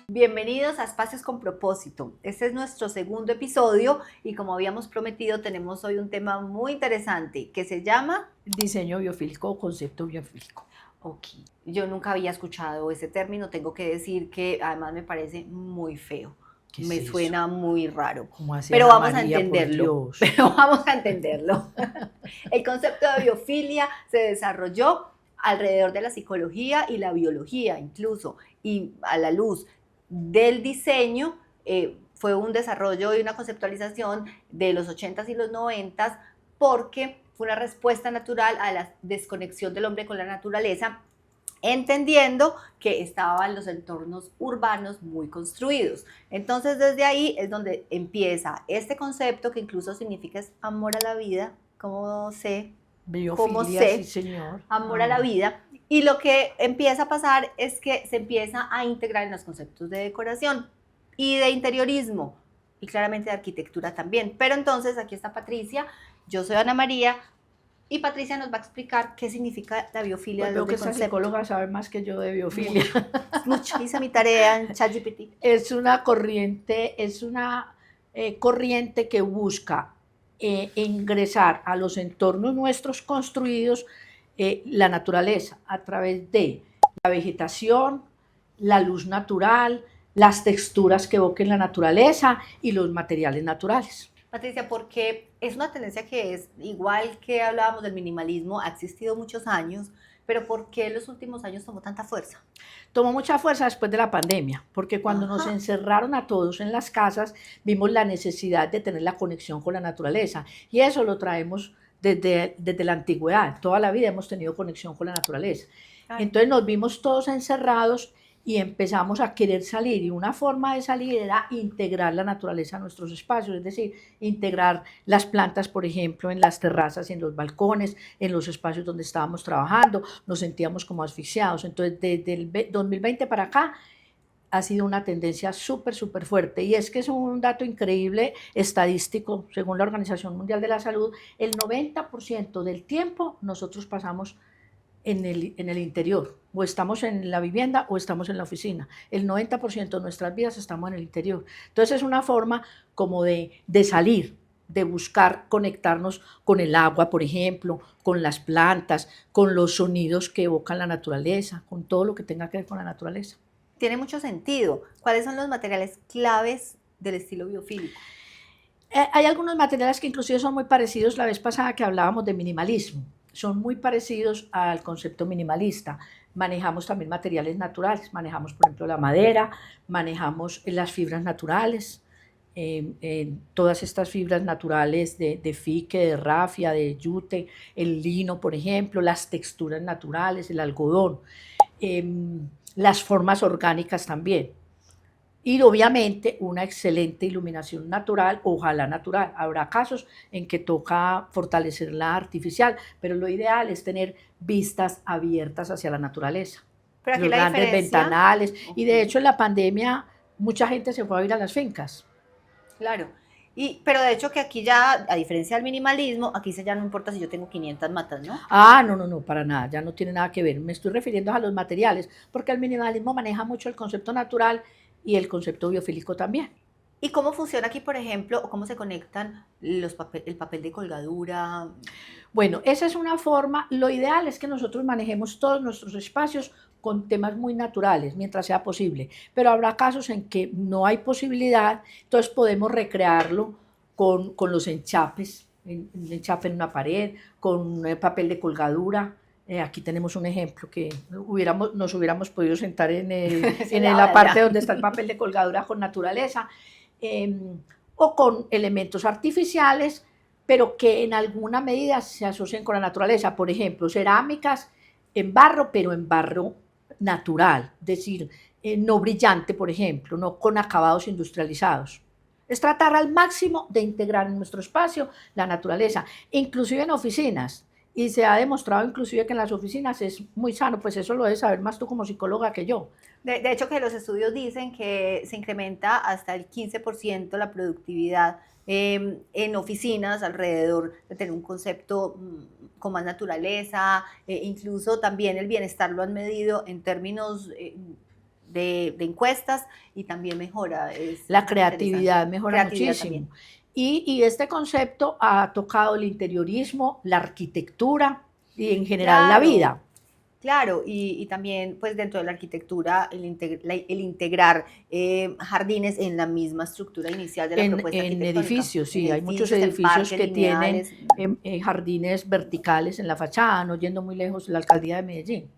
Bienvenidos a Espacios con Propósito. Este es nuestro segundo episodio y como habíamos prometido tenemos hoy un tema muy interesante que se llama diseño biofílico o concepto biofílico. Ok, yo nunca había escuchado ese término, tengo que decir que además me parece muy feo. Me suena muy raro, pero vamos a entenderlo. Pero vamos a entenderlo. El concepto de biofilia se desarrolló alrededor de la psicología y la biología incluso, y a la luz del diseño fue un desarrollo y una conceptualización de los 80s y los 90s porque fue una respuesta natural a la desconexión del hombre con la naturaleza, entendiendo que estaban los entornos urbanos muy construidos. Entonces desde ahí es donde empieza este concepto que incluso significa es amor a la vida, como sé, biofilia, sí señor. Amor a la vida. Y lo que empieza a pasar es que se empieza a integrar en los conceptos de decoración y de interiorismo y claramente de arquitectura también. Pero entonces aquí está Patricia, yo soy Ana María y Patricia nos va a explicar qué significa la biofilia. Pues veo que esta psicóloga sabe más que yo de biofilia. Mucho, hice mi tarea en ChatGPT. Es una corriente que busca ingresar a los entornos nuestros construidos la naturaleza a través de la vegetación, la luz natural, las texturas que evoquen la naturaleza y los materiales naturales. Patricia, porque es una tendencia que es igual que hablábamos del minimalismo, ha existido muchos años, pero ¿por qué en los últimos años tomó tanta fuerza? Tomó mucha fuerza después de la pandemia, porque cuando nos encerraron a todos en las casas, vimos la necesidad de tener la conexión con la naturaleza, y eso lo traemos desde la antigüedad. Toda la vida hemos tenido conexión con la naturaleza. Entonces nos vimos todos encerrados y empezamos a querer salir, y una forma de salir era integrar la naturaleza a nuestros espacios, es decir, integrar las plantas, por ejemplo, en las terrazas, en los balcones, en los espacios donde estábamos trabajando, nos sentíamos como asfixiados. Entonces, desde el 2020 para acá, ha sido una tendencia súper fuerte, y es que es un dato increíble estadístico, según la Organización Mundial de la Salud, el 90% del tiempo nosotros pasamos en el interior, o estamos en la vivienda o estamos en la oficina. El 90% de nuestras vidas estamos en el interior. Entonces es una forma como de salir, de buscar conectarnos con el agua, por ejemplo, con las plantas, con los sonidos que evocan la naturaleza, con todo lo que tenga que ver con la naturaleza. Tiene mucho sentido. ¿Cuáles son los materiales claves del estilo biofílico? Hay algunos materiales que inclusive son muy parecidos. La vez pasada que hablábamos de minimalismo, son muy parecidos al concepto minimalista. Manejamos también materiales naturales, manejamos por ejemplo la madera, manejamos las fibras naturales, todas estas fibras naturales de fique, de rafia, de yute, el lino por ejemplo, las texturas naturales, el algodón, las formas orgánicas también. Y obviamente una excelente iluminación natural, ojalá natural. Habrá casos en que toca fortalecer la artificial, pero lo ideal es tener vistas abiertas hacia la naturaleza. Pero aquí los grandes ventanales. Y de hecho en la pandemia mucha gente se fue a ir a las fincas. Claro. Pero de hecho que aquí ya, a diferencia del minimalismo, aquí ya no importa si yo tengo 500 matas, ¿no? No, para nada, ya no tiene nada que ver. Me estoy refiriendo a los materiales, porque el minimalismo maneja mucho el concepto natural y el concepto biofílico también. ¿Y cómo funciona aquí, por ejemplo, o cómo se conectan el papel de colgadura? Bueno, esa es una forma. Lo ideal es que nosotros manejemos todos nuestros espacios con temas muy naturales, mientras sea posible. Pero habrá casos en que no hay posibilidad, entonces podemos recrearlo con los enchapes, un enchape en una pared, con papel de colgadura. Aquí tenemos un ejemplo que nos hubiéramos podido sentar en la parte donde está el papel de colgadura con naturaleza, o con elementos artificiales, pero que en alguna medida se asocian con la naturaleza. Por ejemplo, cerámicas en barro, pero en barro natural, es decir, no brillante, por ejemplo, no con acabados industrializados. Es tratar al máximo de integrar en nuestro espacio la naturaleza, inclusive en oficinas. Y se ha demostrado inclusive que en las oficinas es muy sano, pues eso lo debes saber más tú como psicóloga que yo. De hecho que los estudios dicen que se incrementa hasta el 15% la productividad en oficinas alrededor de tener un concepto con más naturaleza, incluso también el bienestar lo han medido en términos de encuestas y también mejora. La creatividad mejora muchísimo. Y este concepto ha tocado el interiorismo, la arquitectura y en general la vida. Claro, y también pues dentro de la arquitectura el integrar jardines en la misma estructura inicial de la propuesta arquitectónica. En edificios, sí, hay muchos edificios que tienen jardines verticales en la fachada, no yendo muy lejos, la alcaldía de Medellín.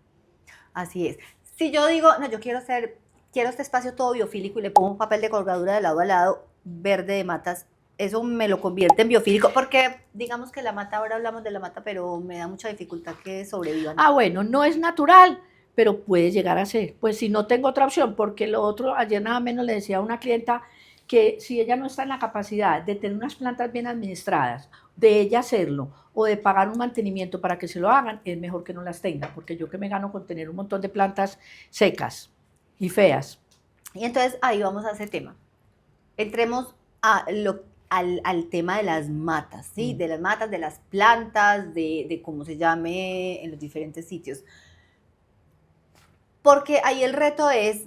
Así es. Si yo digo, no, yo quiero este espacio todo biofílico y le pongo un papel de colgadura de lado a lado, verde de matas, eso me lo convierte en biofílico, porque digamos que la mata, ahora hablamos de la mata, pero me da mucha dificultad que sobrevivan. Ah, bueno, no es natural, pero puede llegar a ser. Pues si no tengo otra opción, porque lo otro, ayer nada menos le decía a una clienta que si ella no está en la capacidad de tener unas plantas bien administradas, de ella hacerlo, o de pagar un mantenimiento para que se lo hagan, es mejor que no las tenga, porque yo que me gano con tener un montón de plantas secas y feas. Y entonces ahí vamos a ese tema. Entremos al tema de las matas, ¿sí? De las matas, de las plantas, de cómo se llame en los diferentes sitios. Porque ahí el reto es,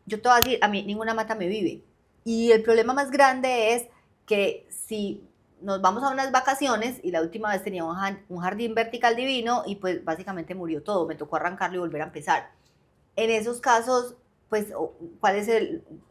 yo te voy a decir, a mí ninguna mata me vive. Y el problema más grande es que si nos vamos a unas vacaciones, y la última vez tenía un jardín vertical divino, y pues básicamente murió todo, me tocó arrancarlo y volver a empezar. En esos casos, pues,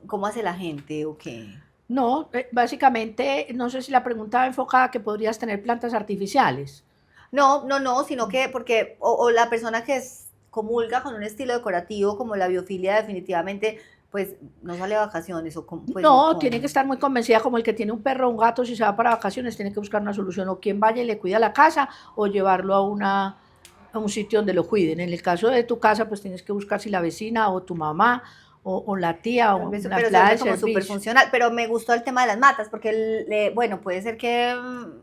¿cómo hace la gente o qué? No, básicamente, no sé si la pregunta va enfocada a que podrías tener plantas artificiales. No, sino que porque o la persona que comulga con un estilo decorativo como la biofilia definitivamente pues no sale de vacaciones o pues, no, tiene que estar muy convencida como el que tiene un perro o un gato, si se va para vacaciones tiene que buscar una solución, o quien vaya y le cuida la casa o llevarlo a un sitio donde lo cuiden. En el caso de tu casa pues tienes que buscar si la vecina o tu mamá o la tía o una empleada de servicio. Súper funcional, pero me gustó el tema de las matas, porque, bueno, puede ser que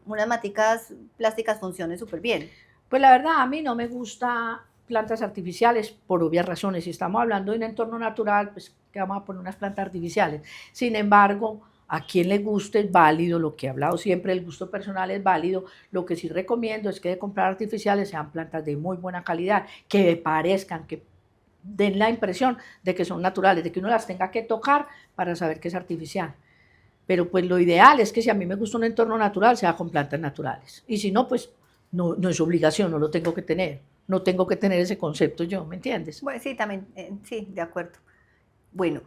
unas maticas plásticas funcionen súper bien. Pues la verdad, a mí no me gusta plantas artificiales por obvias razones. Si estamos hablando de un entorno natural, pues que vamos a poner unas plantas artificiales. Sin embargo, a quien le guste es válido, lo que he hablado siempre, el gusto personal es válido. Lo que sí recomiendo es que de comprar artificiales sean plantas de muy buena calidad, que parezcan, que den la impresión de que son naturales, de que uno las tenga que tocar para saber que es artificial. Pero pues lo ideal es que si a mí me gusta un entorno natural, sea con plantas naturales. Y si no, pues no es obligación, no lo tengo que tener. No tengo que tener ese concepto yo, ¿me entiendes? Bueno, sí, también, sí, de acuerdo. Bueno,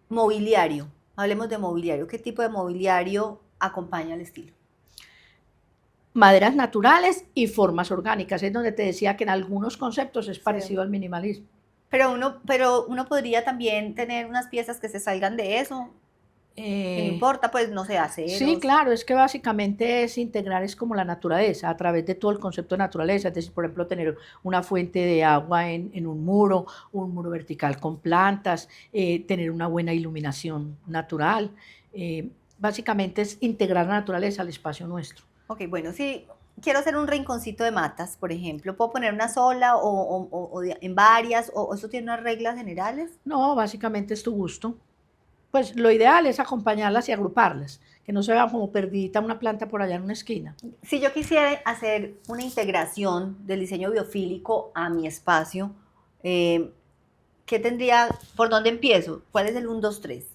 mobiliario. Hablemos de mobiliario. ¿Qué tipo de mobiliario acompaña el estilo? Maderas naturales y formas orgánicas. Es donde te decía que en algunos conceptos es parecido al minimalismo. Pero uno podría también tener unas piezas que se salgan de eso. No importa, pues no sé, aceros. Sí, claro, es que básicamente es integrar, es como la naturaleza, a través de todo el concepto de naturaleza, es decir, por ejemplo, tener una fuente de agua en un muro vertical con plantas, tener una buena iluminación natural, básicamente es integrar la naturaleza al espacio nuestro. Ok, bueno, si quiero hacer un rinconcito de matas, por ejemplo, ¿puedo poner una sola o en varias, o eso tiene unas reglas generales? No, básicamente es tu gusto. Pues lo ideal es acompañarlas y agruparlas, que no se vea como perdidita una planta por allá en una esquina. Si yo quisiera hacer una integración del diseño biofílico a mi espacio, ¿qué tendría? ¿Por dónde empiezo? ¿Cuál es el 1, 2, 3?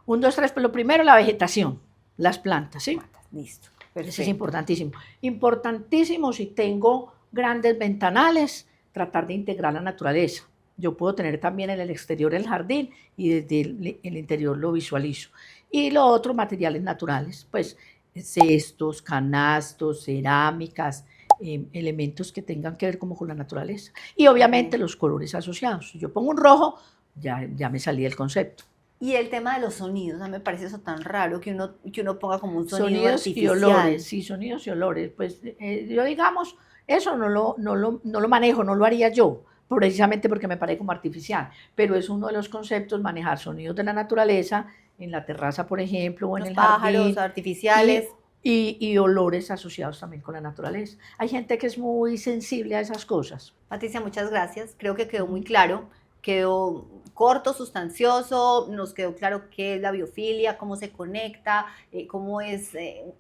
1, 2, 3, pues lo primero, la vegetación, las plantas, ¿sí? Listo. Perfecto. Eso es importantísimo. Importantísimo si tengo grandes ventanales, tratar de integrar la naturaleza. Yo puedo tener también en el exterior el jardín y desde el interior lo visualizo. Y lo otro, materiales naturales, pues cestos, canastos, cerámicas, elementos que tengan que ver como con la naturaleza. Y obviamente los colores asociados. Si yo pongo un rojo, ya me salí del concepto. Y el tema de los sonidos, a mí me parece eso tan raro que uno ponga como un sonido sonidos artificial. Y olores, sí, sonidos y olores. Pues yo digamos, eso no lo manejo, no lo haría yo, precisamente porque me parece como artificial, pero es uno de los conceptos, manejar sonidos de la naturaleza, en la terraza, por ejemplo, o en el jardín. Los pájaros artificiales. Y olores asociados también con la naturaleza. Hay gente que es muy sensible a esas cosas. Patricia, muchas gracias. Creo que quedó muy claro quedó corto, sustancioso, nos quedó claro qué es la biofilia, cómo se conecta, cómo es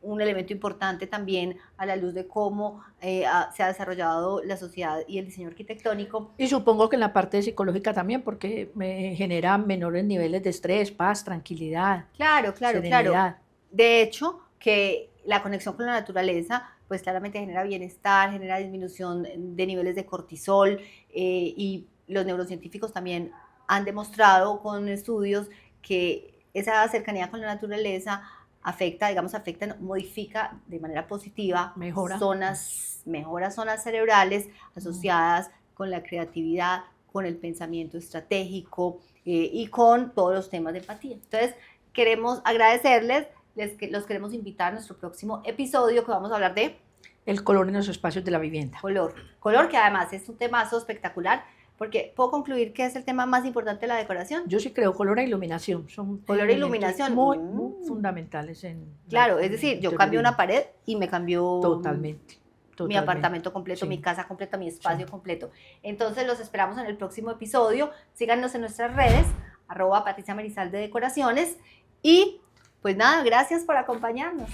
un elemento importante también a la luz de cómo se ha desarrollado la sociedad y el diseño arquitectónico. Y supongo que en la parte psicológica también, porque me genera menores niveles de estrés, paz, tranquilidad. Claro, serenidad. De hecho, que la conexión con la naturaleza pues claramente genera bienestar, genera disminución de niveles de cortisol y los neurocientíficos también han demostrado con estudios que esa cercanía con la naturaleza modifica de manera positiva, mejora zonas cerebrales asociadas con la creatividad, con el pensamiento estratégico y con todos los temas de empatía. Entonces, queremos agradecerles, los queremos invitar a nuestro próximo episodio que vamos a hablar de el color en los espacios de la vivienda. Color que además es un temazo espectacular, porque puedo concluir que es el tema más importante de la decoración. Yo sí creo, color e iluminación son color e iluminación muy fundamentales en claro, es decir, yo cambio una pared y me cambió totalmente mi apartamento completo, mi casa completa, mi espacio completo. Entonces los esperamos en el próximo episodio. Síganos en nuestras redes, @Patricia Merizalde Decoraciones, y pues nada, gracias por acompañarnos.